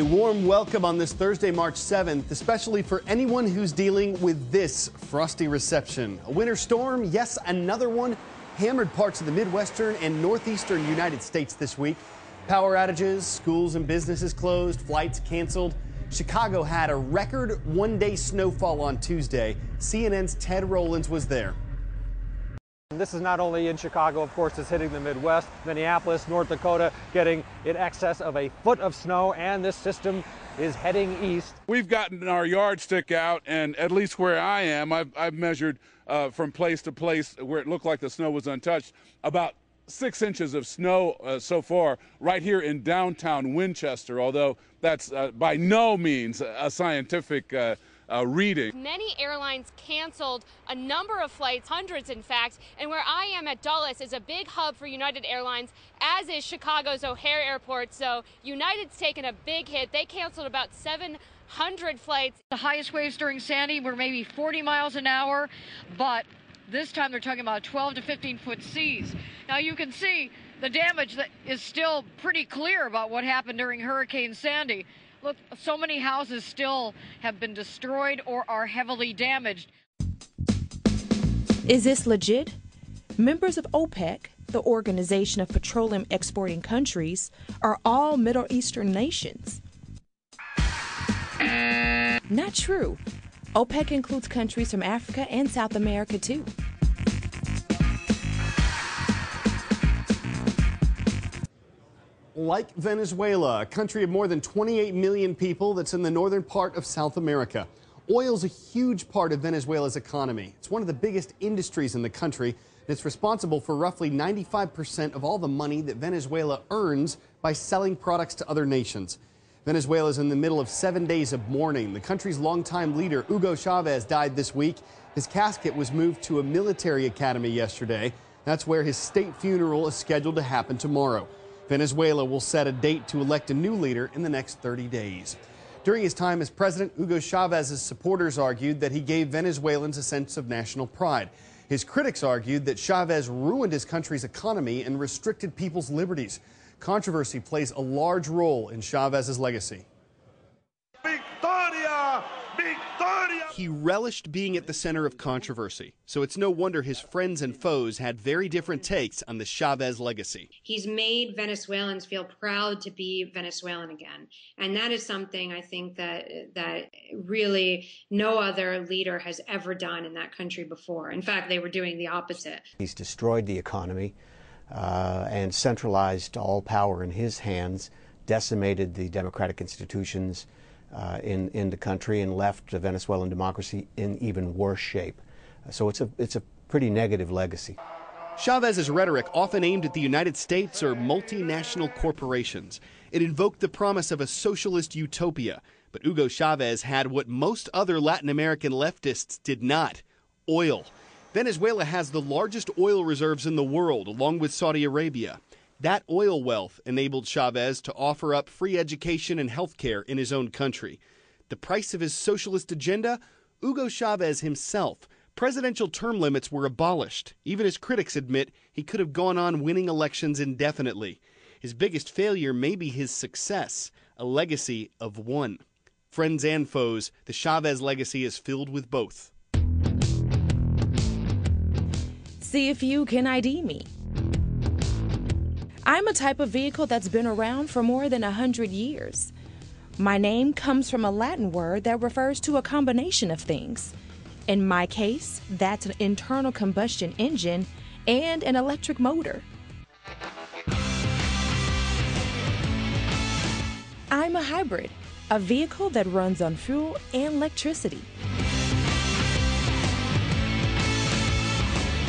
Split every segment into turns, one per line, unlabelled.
A warm welcome on this Thursday, March 7th, especially for anyone who's dealing with this frosty reception. A winter storm, yes, another one, hammered parts of the Midwestern and Northeastern United States this week. Power outages, schools and businesses closed, flights canceled. Chicago had a record one-day snowfall on Tuesday. CNN's Ted Rollins was there.
This is not only in Chicago, of course, it's hitting the Midwest. Minneapolis, North Dakota getting in excess of a foot of snow, and this system is heading east.
We've gotten our yardstick out, and at least where I am, I've measured from place to place where it looked like the snow was untouched, about 6 inches of snow so far right here in downtown Winchester, although that's by no means a scientific reading.
Many airlines canceled a number of flights, hundreds in fact, and where I am at Dulles is a big hub for United Airlines, as is Chicago's O'Hare Airport. So United's taken a big hit. They canceled about 700 flights.
The highest waves during Sandy were maybe 40 miles an hour, but this time they're talking about 12 to 15-foot seas. Now you can see the damage that is still pretty clear about what happened during Hurricane Sandy. Look, so many houses still have been destroyed or are heavily damaged.
Is this legit? Members of OPEC, the Organization of Petroleum Exporting Countries, are all Middle Eastern nations. Not true. OPEC includes countries from Africa and South America, too.
Like Venezuela, a country of more than 28 million people that's in the northern part of South America. Oil's a huge part of Venezuela's economy. It's one of the biggest industries in the country, and it's responsible for roughly 95% of all the money that Venezuela earns by selling products to other nations. Venezuela's in the middle of 7 days of mourning. The country's longtime leader, Hugo Chavez, died this week. His casket was moved to a military academy yesterday. That's where his state funeral is scheduled to happen tomorrow. Venezuela will set a date to elect a new leader in the next 30 days. During his time as president, Hugo Chavez's supporters argued that he gave Venezuelans a sense of national pride. His critics argued that Chavez ruined his country's economy and restricted people's liberties. Controversy plays a large role in Chavez's legacy. Victoria! Victoria! He relished being at the center of controversy, so it's no wonder his friends and foes had very different takes on the Chavez legacy.
He's made Venezuelans feel proud to be Venezuelan again, and that is something I think that really no other leader has ever done in that country before. In fact, they were doing the opposite.
He's destroyed the economy and centralized all power in his hands, decimated the democratic institutions in the country, and left the Venezuelan democracy in even worse shape. So it's a pretty negative legacy.
Chavez's rhetoric often aimed at the United States or multinational corporations. It invoked the promise of a socialist utopia, but Hugo Chavez had what most other Latin American leftists did not: oil. Venezuela has the largest oil reserves in the world, along with Saudi Arabia. That oil wealth enabled Chavez to offer up free education and health care in his own country. The price of his socialist agenda? Hugo Chavez himself. Presidential term limits were abolished. Even his critics admit he could have gone on winning elections indefinitely. His biggest failure may be his success, a legacy of one. Friends and foes, the Chavez legacy is filled with both.
See if you can ID me. I'm a type of vehicle that's been around for more than 100 years. My name comes from a Latin word that refers to a combination of things. In my case, that's an internal combustion engine and an electric motor. I'm a hybrid, a vehicle that runs on fuel and electricity.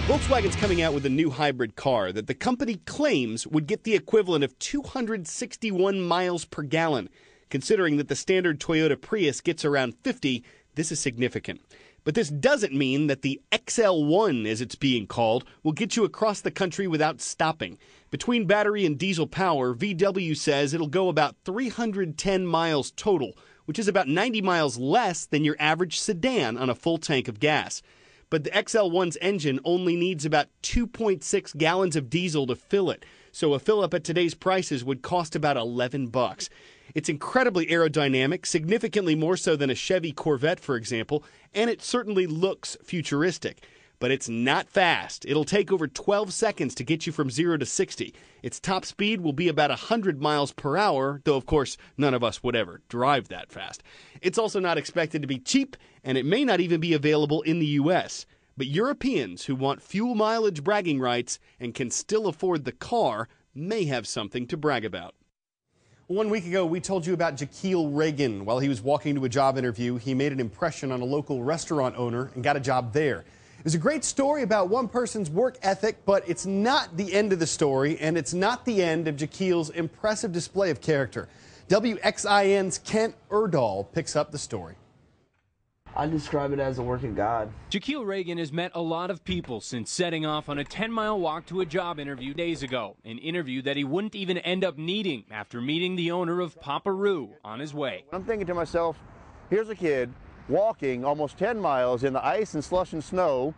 Volkswagen's coming out with a new hybrid car that the company claims would get the equivalent of 261 miles per gallon. Considering that the standard Toyota Prius gets around 50, this is significant. But this doesn't mean that the XL1, as it's being called, will get you across the country without stopping. Between battery and diesel power, VW says it'll go about 310 miles total, which is about 90 miles less than your average sedan on a full tank of gas. But the XL1's engine only needs about 2.6 gallons of diesel to fill it. so a fill-up at today's prices would cost about $11. It's incredibly aerodynamic, significantly more so than a Chevy Corvette, for example, and it certainly looks futuristic. But it's not fast. It'll take over 12 seconds to get you from 0 to 60. Its top speed will be about 100 miles per hour, though of course none of us would ever drive that fast. It's also not expected to be cheap, and it may not even be available in the U.S. But Europeans who want fuel mileage bragging rights and can still afford the car may have something to brag about. 1 week ago, we told you about Jaquil Reagan. While he was walking to a job interview, he made an impression on a local restaurant owner and got a job there. It was a great story about one person's work ethic, but it's not the end of the story, and it's not the end of Jaquil's impressive display of character. WXIN's Kent Erdahl picks up the story.
I describe it as a work of God.
Jaquil Reagan has met a lot of people since setting off on a 10-mile walk to a job interview days ago, an interview that he wouldn't even end up needing after meeting the owner of Papa Roo on his way.
I'm thinking to myself, here's a kid walking almost 10 miles in the ice and slush and snow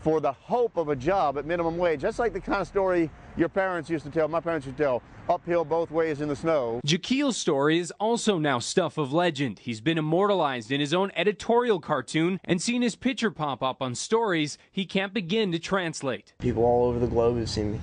for the hope of a job at minimum wage. That's like the kind of story your parents used to tell, my parents used to tell, uphill both ways in the snow.
Jaquil's story is also now stuff of legend. He's been immortalized in his own editorial cartoon and seen his picture pop up on stories he can't begin to translate.
People all over the globe have seen me.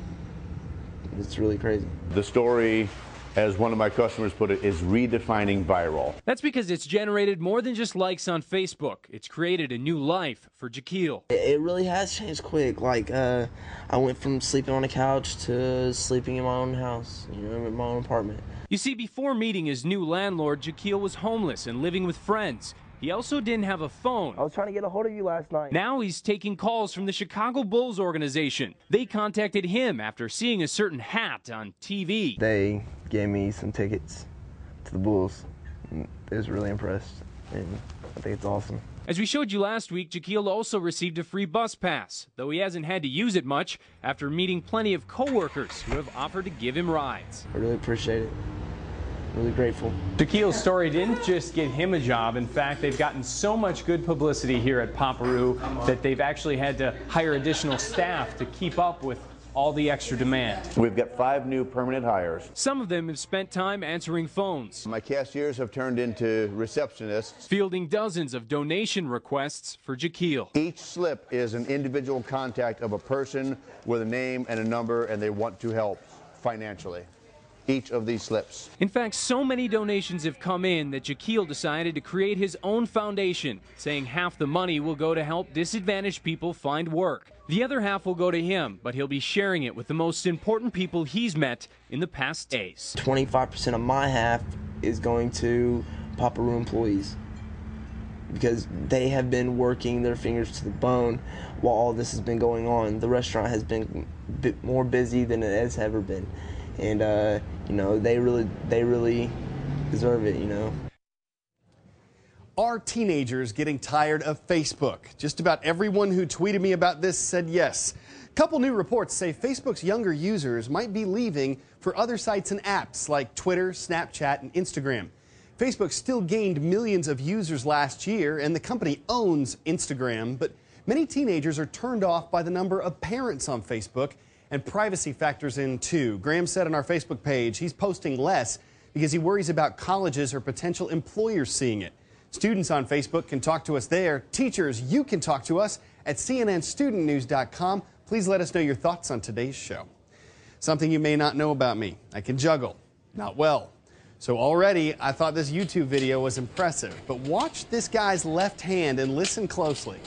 It's really crazy.
The story, as one of my customers put it, is redefining viral.
That's because it's generated more than just likes on Facebook. It's created a new life for Jaquil.
It really has changed quick. Like, I went from sleeping on a couch to sleeping in my own house, in my own apartment.
You see, before meeting his new landlord, Jaquil was homeless and living with friends. He also didn't have a phone.
I was trying to get a hold of you last night.
Now he's taking calls from the Chicago Bulls organization. They contacted him after seeing a certain hat on TV.
They gave me some tickets to the Bulls. I was really impressed, and I think it's awesome.
As we showed you last week, Jaquil also received a free bus pass, though he hasn't had to use it much after meeting plenty of coworkers who have offered to give him rides.
I really appreciate it. Really grateful.
Jaquil's story didn't just get him a job. In fact, they've gotten so much good publicity here at Papa Roo that they've actually had to hire additional staff to keep up with all the extra demand.
We've got 5 new permanent hires.
Some of them have spent time answering phones.
My cashiers have turned into receptionists.
Fielding dozens of donation requests for Jaquil.
Each slip is an individual contact of a person with a name and a number, and they want to help financially. Each of these slips.
In fact, so many donations have come in that Jaquil decided to create his own foundation, saying half the money will go to help disadvantaged people find work. The other half will go to him, but he'll be sharing it with the most important people he's met in the past days.
25% of my half is going to Papa Roo employees, because they have been working their fingers to the bone while all this has been going on. The restaurant has been a bit more busy than it has ever been. And, they really deserve it,
Are teenagers getting tired of Facebook? Just about everyone who tweeted me about this said yes. A couple new reports say Facebook's younger users might be leaving for other sites and apps like Twitter, Snapchat, and Instagram. Facebook still gained millions of users last year, and the company owns Instagram, but many teenagers are turned off by the number of parents on Facebook, and privacy factors in too. Graham said on our Facebook page he's posting less because he worries about colleges or potential employers seeing it. Students on Facebook can talk to us there. Teachers, you can talk to us at cnnstudentnews.com. Please let us know your thoughts on today's show. Something you may not know about me: I can juggle. Not well. So already I thought this YouTube video was impressive, but watch this guy's left hand and listen closely.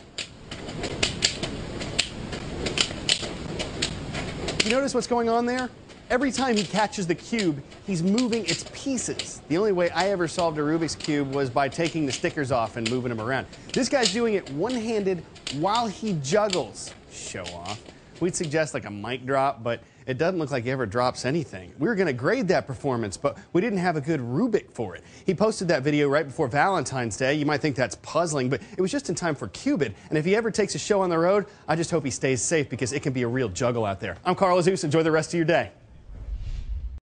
You notice what's going on there? Every time he catches the cube, he's moving its pieces. The only way I ever solved a Rubik's Cube was by taking the stickers off and moving them around. This guy's doing it one-handed while he juggles. Show off. We'd suggest like a mic drop, but it doesn't look like he ever drops anything. We were going to grade that performance, but we didn't have a good Rubik for it. He posted that video right before Valentine's Day. You might think that's puzzling, but it was just in time for Cubit. And if he ever takes a show on the road, I just hope he stays safe because it can be a real juggle out there. I'm Carl Azus. Enjoy the rest of your day.